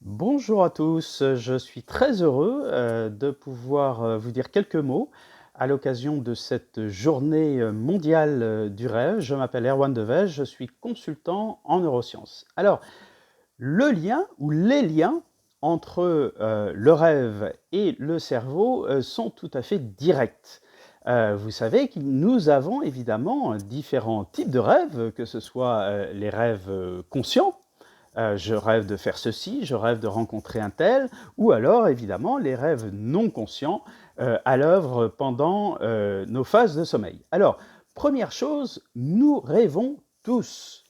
Bonjour à tous, je suis très heureux de pouvoir vous dire quelques mots à l'occasion de cette journée mondiale du rêve. Je m'appelle Erwan Devez, je suis consultant en neurosciences. Alors, le lien ou les liens entre le rêve et le cerveau sont tout à fait directs. Vous savez que nous avons évidemment différents types de rêves, que ce soit les rêves conscients. Je rêve de faire ceci, je rêve de rencontrer un tel, ou alors évidemment les rêves non conscients à l'œuvre pendant nos phases de sommeil. Alors, première chose, nous rêvons tous.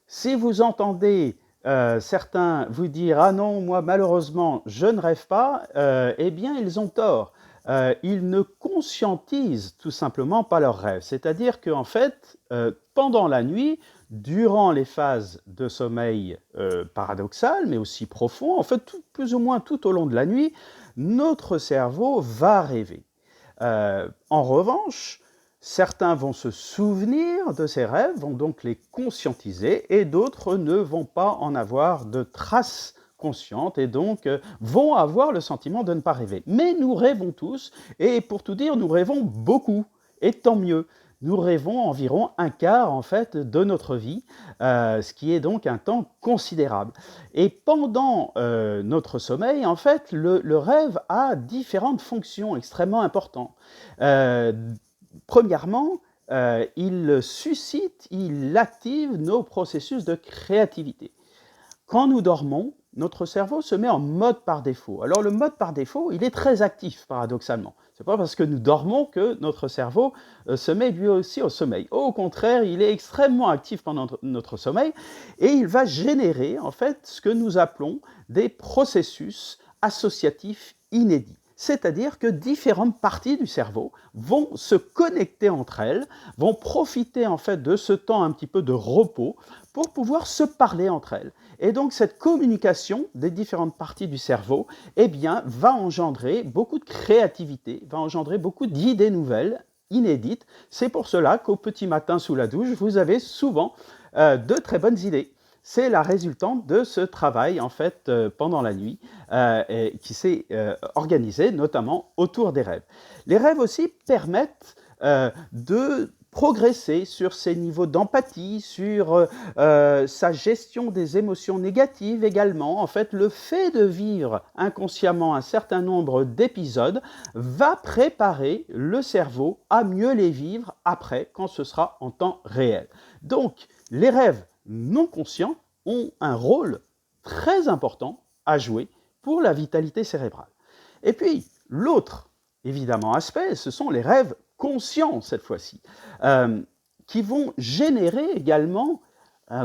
Si vous entendez certains vous dire ah non, moi malheureusement je ne rêve pas, eh bien ils ont tort. Ils ne conscientisent tout simplement pas leurs rêves. C'est-à-dire qu'en fait, pendant la nuit, durant les phases de sommeil paradoxal, mais aussi profond, en fait, plus ou moins tout au long de la nuit, notre cerveau va rêver. En revanche, certains vont se souvenir de ces rêves, vont donc les conscientiser, et d'autres ne vont pas en avoir de traces conscientes et donc vont avoir le sentiment de ne pas rêver. Mais nous rêvons tous, et pour tout dire, nous rêvons beaucoup, et tant mieux. Nous rêvons environ un quart en fait de notre vie, ce qui est donc un temps considérable. Et pendant notre sommeil, en fait, le rêve a différentes fonctions extrêmement importantes. Euh, Premièrement, il suscite, il active nos processus de créativité. Quand nous dormons, notre cerveau se met en mode par défaut. Alors le mode par défaut, il est très actif paradoxalement. Ce n'est pas parce que nous dormons que notre cerveau se met lui aussi au sommeil. Au contraire, il est extrêmement actif pendant notre sommeil et il va générer en fait ce que nous appelons des processus associatifs inédits. C'est-à-dire que différentes parties du cerveau vont se connecter entre elles, vont profiter en fait de ce temps un petit peu de repos pour pouvoir se parler entre elles. Et donc cette communication des différentes parties du cerveau, eh bien, va engendrer beaucoup de créativité, va engendrer beaucoup d'idées nouvelles, inédites. C'est pour cela qu'au petit matin sous la douche, vous avez souvent de très bonnes idées. C'est la résultante de ce travail en fait pendant la nuit qui s'est organisé notamment autour des rêves. Les rêves aussi permettent de progresser sur ses niveaux d'empathie, sur sa gestion des émotions négatives également. En fait, le fait de vivre inconsciemment un certain nombre d'épisodes va préparer le cerveau à mieux les vivre après, quand ce sera en temps réel. Donc, les rêves non conscients ont un rôle très important à jouer pour la vitalité cérébrale. Et puis, l'autre, évidemment, aspect, ce sont les rêves conscients, cette fois-ci, qui vont générer également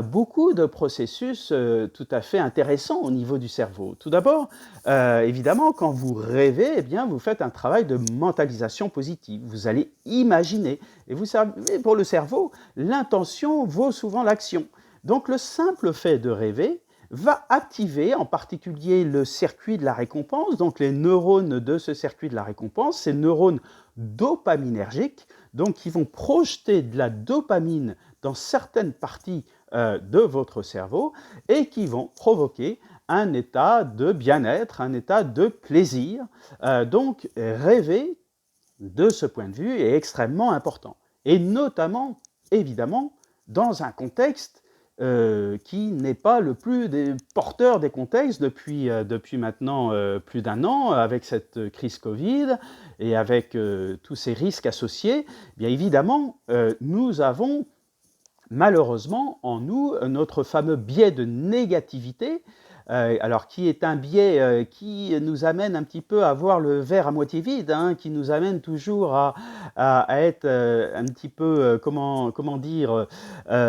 beaucoup de processus tout à fait intéressants au niveau du cerveau. Tout d'abord, évidemment, quand vous rêvez, eh bien, vous faites un travail de mentalisation positive. Vous allez imaginer. Et vous savez, pour le cerveau, l'intention vaut souvent l'action. Donc, le simple fait de rêver va activer en particulier le circuit de la récompense, donc les neurones de ce circuit de la récompense, ces neurones dopaminergiques, donc qui vont projeter de la dopamine dans certaines parties de votre cerveau et qui vont provoquer un état de bien-être, un état de plaisir. Donc rêver, de ce point de vue, est extrêmement important. Et notamment, évidemment, dans un contexte qui n'est pas le plus porteur des contextes depuis maintenant plus d'un an, avec cette crise Covid et avec tous ces risques associés. Bien évidemment, nous avons malheureusement en nous notre fameux biais de négativité, alors qui est un biais qui nous amène un petit peu à voir le verre à moitié vide, hein, qui nous amène toujours à être un petit peu, comment dire,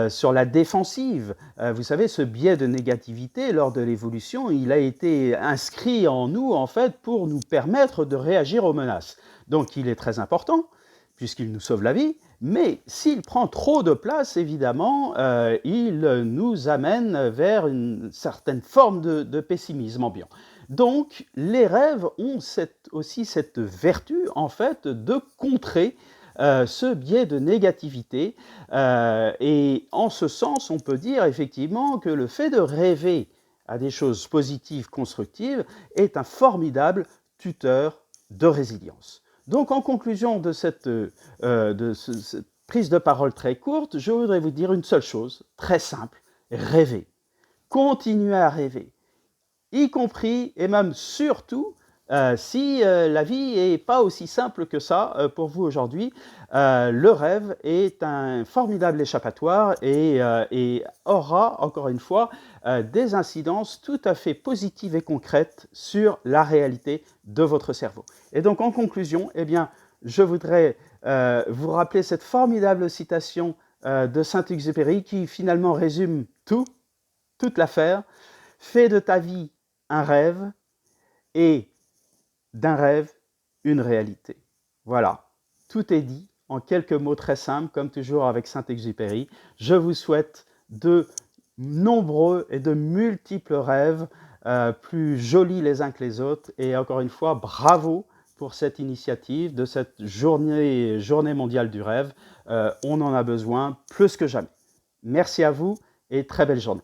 sur la défensive. Vous savez, ce biais de négativité, lors de l'évolution, il a été inscrit en nous, en fait, pour nous permettre de réagir aux menaces. Donc il est très important, puisqu'il nous sauve la vie, mais s'il prend trop de place, évidemment, il nous amène vers une certaine forme de pessimisme ambiant. Donc, les rêves ont aussi cette vertu, en fait, de contrer ce biais de négativité. Et en ce sens, on peut dire effectivement que le fait de rêver à des choses positives, constructives, est un formidable tuteur de résilience. Donc, en conclusion de cette prise de parole très courte, je voudrais vous dire une seule chose, très simple, rêver. Continuez à rêver, y compris et même surtout si la vie n'est pas aussi simple que ça pour vous aujourd'hui. Le rêve est un formidable échappatoire et aura, encore une fois, des incidences tout à fait positives et concrètes sur la réalité de votre cerveau. Et donc, en conclusion, eh bien, je voudrais vous rappeler cette formidable citation de Saint-Exupéry qui finalement résume toute l'affaire. Fais de ta vie un rêve et d'un rêve une réalité. Voilà, tout est dit en quelques mots très simples, comme toujours avec Saint-Exupéry. Je vous souhaite de nombreux et de multiples rêves, plus jolis les uns que les autres. Et encore une fois, bravo pour cette initiative de cette journée mondiale du rêve. On en a besoin plus que jamais. Merci à vous et très belle journée.